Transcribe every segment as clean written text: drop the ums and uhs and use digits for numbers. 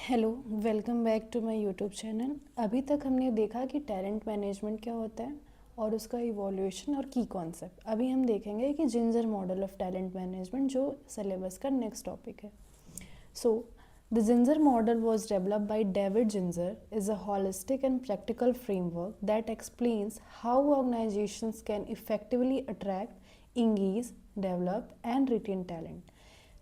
Hello, welcome back to my YouTube channel. अभी तक हमने देखा कि टैलेंट मैनेजमेंट क्या होता है और उसका इवोल्यूशन और की कॉन्सेप्ट। अभी हम देखेंगे कि Zinger model of talent management जो सिलेबस का नेक्स्ट टॉपिक है। So the Zinger model was developed by David Zinger is a holistic and practical framework that explains how organisations can effectively attract, engage, develop and retain talent.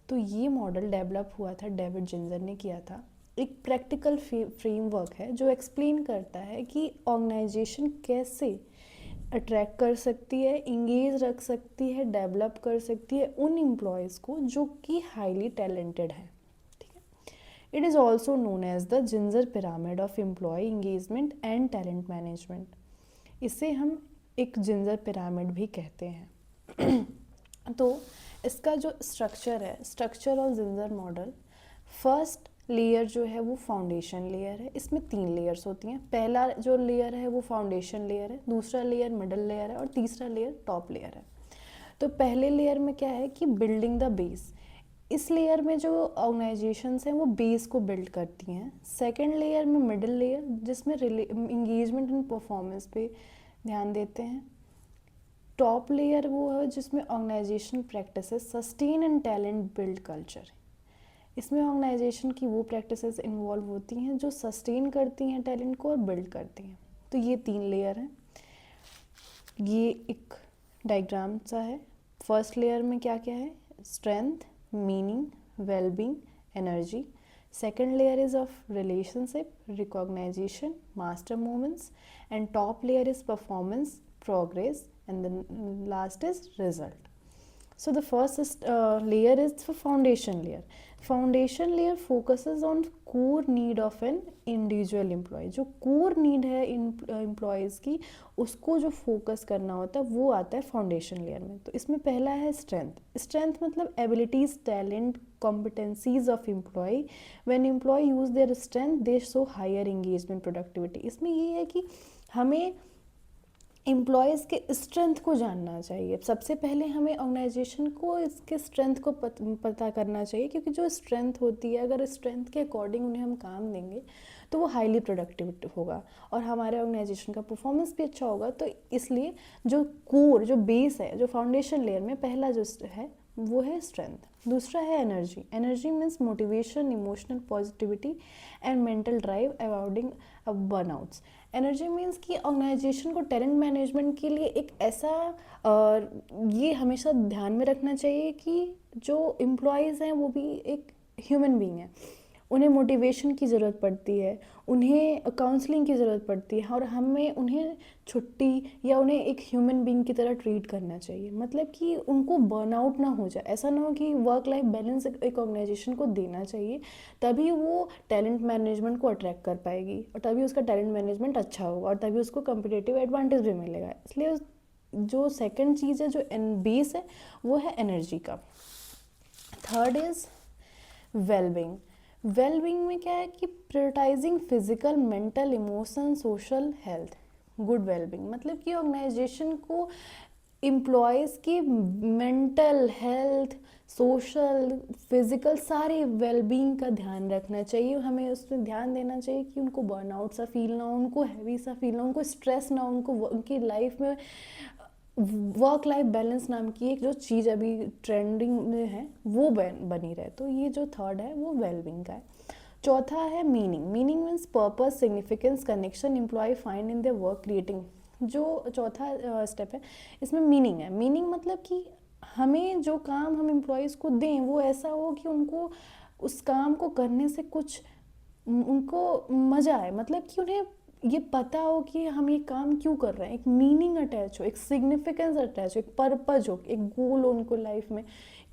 तो ये model develop हुआ था, David ginger ने किया था। एक practical framework है जो एक्सप्लेन करता है कि ऑर्गेनाइजेशन कैसे अट्रैक्ट कर सकती है, इंगेज रख सकती है, डेवलप कर सकती है उन एम्प्लॉयज़ को जो कि हाईली टैलेंटेड है। ठीक है। It is also known as the Zinger pyramid of employee engagement and talent management. इसे हम एक जिंजर पिरामिड भी कहते हैं। तो इसका जो स्ट्रक्चर है, structure of ginger model, first layer जो है वो फाउंडेशन लेयर है। इसमें 3 लेयर्स होती हैं। पहला जो लेयर है वो फाउंडेशन लेयर है, दूसरा लेयर मिडल लेयर है और तीसरा लेयर टॉप लेयर है। तो पहले लेयर में क्या है कि बिल्डिंग द बेस। इस लेयर में जो ऑर्गेनाइजेशंस हैं वो बेस को बिल्ड करती हैं। सेकेंड लेयर में मिडिल लेयर जिसमें इंगेजमेंट एंड परफॉर्मेंस पे ध्यान देते हैं। टॉप लेयर वो है जिसमें organisation practices sustain and talent build culture. इसमें ऑर्गेनाइजेशन की वो प्रैक्टिसेस इन्वॉल्व होती हैं जो सस्टेन करती हैं टैलेंट को और बिल्ड करती हैं। तो ये 3 लेयर हैं। ये एक डायग्राम सा है। फर्स्ट लेयर में क्या क्या है? Strength, meaning, wellbeing, energy. Second layer is of relationship, recognition, master moments. And top layer is performance, progress, and the last is result. So the first layer is the foundation layer. Foundation layer focuses on core need of an individual employee. जो core need है employees की, उसको जो focus करना होता है वो आता है foundation layer में। तो इसमें पहला है strength. Strength मतलब abilities, talent, competencies of employee. When employee use their strength, they show higher engagement, productivity. इसमें ये है कि हमें एम्प्लॉयज़ के स्ट्रेंथ को जानना चाहिए। सबसे पहले हमें ऑर्गेनाइजेशन को इसके स्ट्रेंथ को पता करना चाहिए, क्योंकि जो स्ट्रेंथ होती है, अगर स्ट्रेंथ के अकॉर्डिंग उन्हें हम काम देंगे तो वो हाईली प्रोडक्टिव होगा और हमारे ऑर्गेनाइजेशन का परफॉर्मेंस भी अच्छा होगा। तो इसलिए जो कोर, जो बेस है, जो फाउंडेशन लेयर में पहला जो है वो है स्ट्रेंथ। दूसरा है energy. Energy means motivation, emotional positivity and mental drive, avoiding burnouts. Energy means कि ऑर्गेनाइजेशन को टैलेंट मैनेजमेंट के लिए एक ऐसा ये हमेशा ध्यान में रखना चाहिए कि जो एम्प्लॉयज़ हैं वो भी एक ह्यूमन बीइंग है। उन्हें मोटिवेशन की ज़रूरत पड़ती है, उन्हें काउंसलिंग की ज़रूरत पड़ती है और हमें उन्हें छुट्टी या उन्हें एक ह्यूमन बीइंग की तरह ट्रीट करना चाहिए। मतलब कि उनको बर्नआउट ना हो जाए। ऐसा ना हो कि वर्क लाइफ बैलेंस एक ऑर्गेनाइजेशन को देना चाहिए, तभी वो टैलेंट मैनेजमेंट को अट्रैक्ट कर पाएगी और तभी उसका टैलेंट मैनेजमेंट अच्छा होगा और तभी उसको कम्पिटिटिव एडवांटेज भी मिलेगा। इसलिए जो सेकेंड चीज़ है, जो बेस है, वो है एनर्जी का। Third is wellbeing. वेलबींग में क्या है कि prioritising physical, mental, emotion, social health, good wellbeing. मतलब कि ऑर्गेनाइजेशन को एम्प्लॉयज़ की मेंटल हेल्थ, सोशल, फिजिकल सारी वेलबींग का ध्यान रखना चाहिए। हमें उस पर ध्यान देना चाहिए कि उनको बर्नआउट सा फील ना हो, उनको हैवी सा फील ना हो, उनको स्ट्रेस ना हो, उनको उनकी लाइफ में वर्क लाइफ बैलेंस नाम की एक जो चीज़ अभी ट्रेंडिंग में है वो बनी रहे। तो ये जो थर्ड है वो वेलबींग का है। चौथा है meaning. Meaning means purpose, significance, connection employee find in their work, creating. जो चौथा स्टेप है इसमें मीनिंग है। मीनिंग मतलब कि हमें जो काम हम एम्प्लॉयज़ को दें वो ऐसा हो कि उनको उस काम को करने से कुछ उनको मज़ा आए। मतलब कि उन्हें ये पता हो कि हम ये काम क्यों कर रहे हैं, एक मीनिंग अटैच हो, एक सिग्निफिकेंस अटैच हो, एक पर्पज हो, एक गोल हो उनको लाइफ में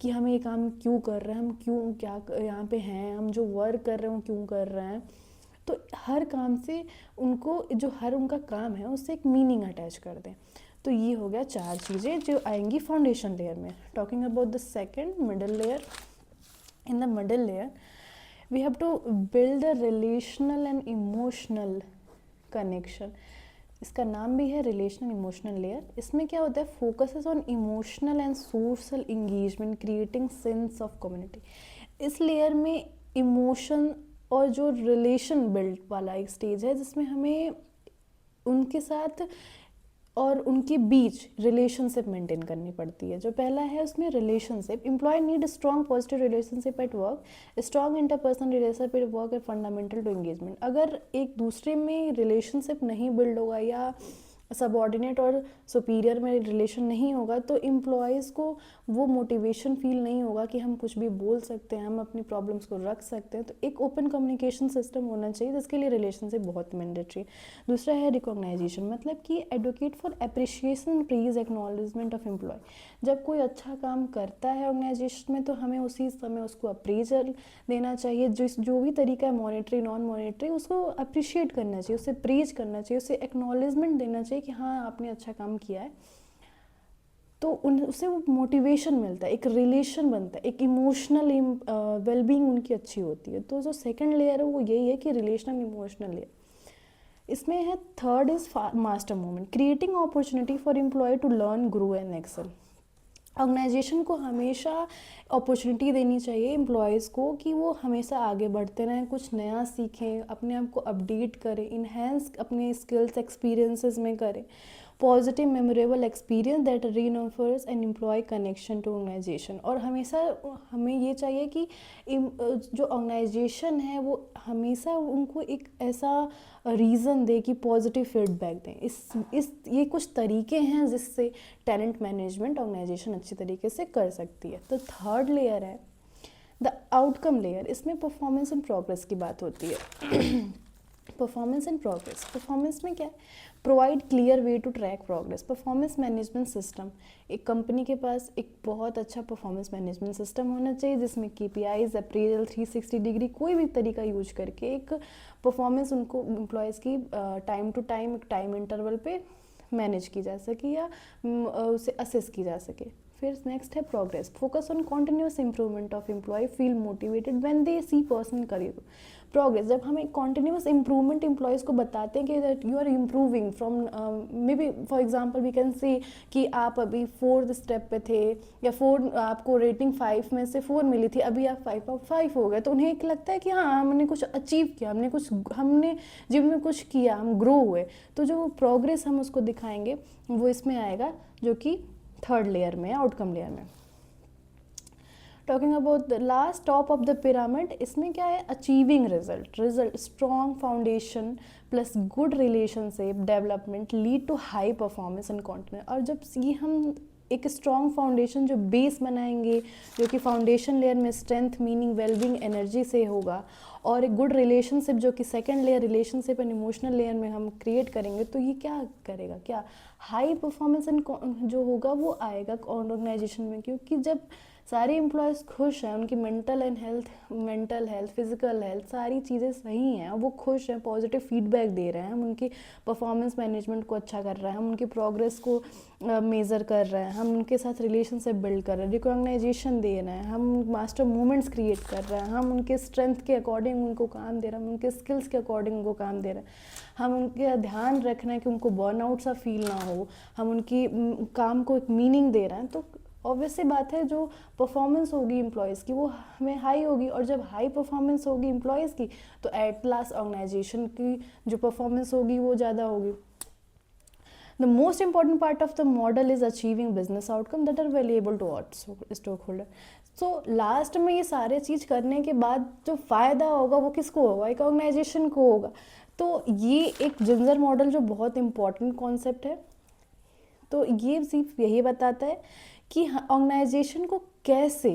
कि हम ये काम क्यों कर रहे हैं, हम क्यों क्या यहाँ पे हैं, हम जो वर्क कर रहे हैं वो क्यों कर रहे हैं। तो हर काम से उनको, जो हर उनका काम है उससे एक मीनिंग अटैच कर दें। तो ये हो गया 4 चीज़ें जो आएंगी फाउंडेशन लेयर में। Talking about the second, middle layer. In the middle layer, we have to build a relational and emotional connection. इसका नाम भी है रिलेशनल इमोशनल लेयर। इसमें क्या होता है? Focuses on emotional and social engagement, creating sense of community. इस layer में इमोशन और जो रिलेशन बिल्ड वाला एक स्टेज है जिसमें हमें उनके साथ और उनके बीच रिलेशनशिप मेंटेन करनी पड़ती है। जो पहला है उसमें relationship, employee need strong positive relationship at work, strong interpersonal relationship at work is fundamental to engagement. अगर एक दूसरे में रिलेशनशिप नहीं बिल्ड होगा या सबॉर्डिनेट और सुपीरियर में रिलेशन नहीं होगा तो एम्प्लॉयज़ को वो मोटिवेशन फील नहीं होगा कि हम कुछ भी बोल सकते हैं, हम अपनी प्रॉब्लम्स को रख सकते हैं। तो एक ओपन कम्युनिकेशन सिस्टम होना चाहिए जिसके लिए रिलेशनशिप बहुत मैंडेटरी। दूसरा है रिकॉग्नाइजेशन, मतलब कि advocate for appreciation, praise, acknowledgement of employ. जब कोई अच्छा काम करता है ऑर्गेनाइजेशन में तो हमें उसी समय उसको अप्रीजल देना चाहिए। जो भी तरीका है मॉनेटरी नॉन मॉनेटरी उसको अप्रिशिएट करना चाहिए, उसे प्रीज करना चाहिए, उसे एक्नॉलेजमेंट देना चाहिए कि हाँ आपने अच्छा काम किया है। तो उससे वो मोटिवेशन मिलता है, एक रिलेशन बनता है, एक इमोशनल वेलबींग उनकी अच्छी होती है। तो जो सेकंड लेयर है वो यही है कि रिलेशनल इमोशनल लेयर। इसमें है third is master movement, creating opportunity for employee to learn, grow and excel. Organisation को हमेशा अपॉर्चुनिटी देनी चाहिए एम्प्लॉयज़ को कि वो हमेशा आगे बढ़ते रहें, कुछ नया सीखें, अपने आप को अपडेट करें, इन्हेंस अपने स्किल्स एक्सपीरियंसेस में करें। Positive memorable experience that reinforce and employee connection to organisation. और हमेशा हमें ये चाहिए कि जो ऑर्गेनाइजेशन है वो हमेशा उनको एक ऐसा रीज़न दे कि पॉजिटिव फीडबैक दें। इस ये कुछ तरीके हैं जिससे टैलेंट मैनेजमेंट ऑर्गेनाइजेशन अच्छी तरीके से कर सकती है। तो थर्ड लेयर है द आउटकम लेयर। इसमें परफॉर्मेंस एंड प्रोग्रेस की बात होती है। परफॉर्मेंस एंड प्रोग्रेस, परफॉर्मेंस में क्या है, provide clear way to track progress. Performance management system, एक कंपनी के पास एक बहुत अच्छा परफॉर्मेंस मैनेजमेंट सिस्टम होना चाहिए जिसमें KPIs, अप्रेजल, 360 डिग्री कोई भी तरीका यूज करके एक परफॉर्मेंस उनको एम्प्लॉयज़ की टाइम टू टाइम एक टाइम इंटरवल पे मैनेज की जा सके या उसे असेस की जा सके। फिर नेक्स्ट है progress, focus on continuous improvement of employee, feel motivated when they see personal career progress. जब हम एक कॉन्टिन्यूस इंप्रूवमेंट एम्प्लॉयज़ को बताते हैं कि that you are improving from maybe for example we can say कि आप अभी 4th स्टेप पे थे या 4 आपको रेटिंग 5 में से 4 मिली थी, अभी आप 5 हो गए, तो उन्हें एक लगता है कि हाँ हमने कुछ अचीव किया, हमने जीवन में कुछ किया, हम ग्रो हुए। तो जो प्रोग्रेस हम उसको दिखाएंगे वो इसमें आएगा जो कि थर्ड लेयर में, आउटकम लेयर में। Talking about the last top of the pyramid, इसमें क्या है, achieving result, strong foundation plus good relationship development lead to high performance and continue. और जब ये हम एक स्ट्रॉन्ग फाउंडेशन जो बेस बनाएंगे, जो कि फाउंडेशन लेयर में स्ट्रेंथ, मीनिंग, वेलबींग, एनर्जी से होगा, और एक गुड रिलेशनशिप जो कि second layer relationship and emotional layer में हम क्रिएट करेंगे, तो ये क्या करेगा, क्या हाई परफॉर्मेंस एंड जो होगा वो आएगा ऑर्गेनाइजेशन में। क्योंकि जब सारे एम्प्लॉयज़ खुश हैं, उनकी मेंटल हेल्थ, फिजिकल हेल्थ सारी चीज़ें सही हैं, वो खुश हैं, पॉजिटिव फीडबैक दे रहे हैं, हम उनकी परफॉर्मेंस मैनेजमेंट को अच्छा कर रहे हैं, हम उनकी प्रोग्रेस को मेज़र कर रहे हैं, हम उनके साथ रिलेशनशिप बिल्ड कर रहे हैं, रिकॉग्नाइजेशन दे रहे हैं, हम मास्टर मूवमेंट्स क्रिएट कर रहे हैं, हम उनके स्ट्रेंथ के अकॉर्डिंग उनको काम दे रहे हैं, हम उनके स्किल्स के अकॉर्डिंग उनको काम दे रहे हैं, हम उनके ध्यान रख रहे हैं कि उनको बर्नआउट सा फील ना हो, हम उनकी काम को एक मीनिंग दे रहे हैं। तो ऑब्वियस सी बात है जो परफॉर्मेंस होगी एम्प्लॉयज़ की वो हमें हाई होगी, और जब हाई परफॉर्मेंस होगी एम्प्लॉयज़ की तो एट लास्ट ऑर्गेनाइजेशन की जो परफॉर्मेंस होगी वो ज़्यादा होगी। The most important part of the model is achieving business outcome that are valuable to all stakeholder. So last में ये सारे चीज़ करने के बाद जो फ़ायदा होगा वो किसको होगा, एक ऑर्गेनाइजेशन को होगा। तो ये एक जिंजर मॉडल जो बहुत इंपॉर्टेंट कॉन्सेप्ट है, तो ये सिर्फ यही बताता है कि ऑर्गेनाइजेशन को कैसे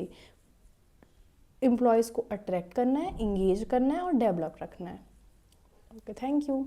एम्प्लॉयज़ को अट्रैक्ट करना है, इंगेज करना है और डेवलप रखना है। Okay, thank you.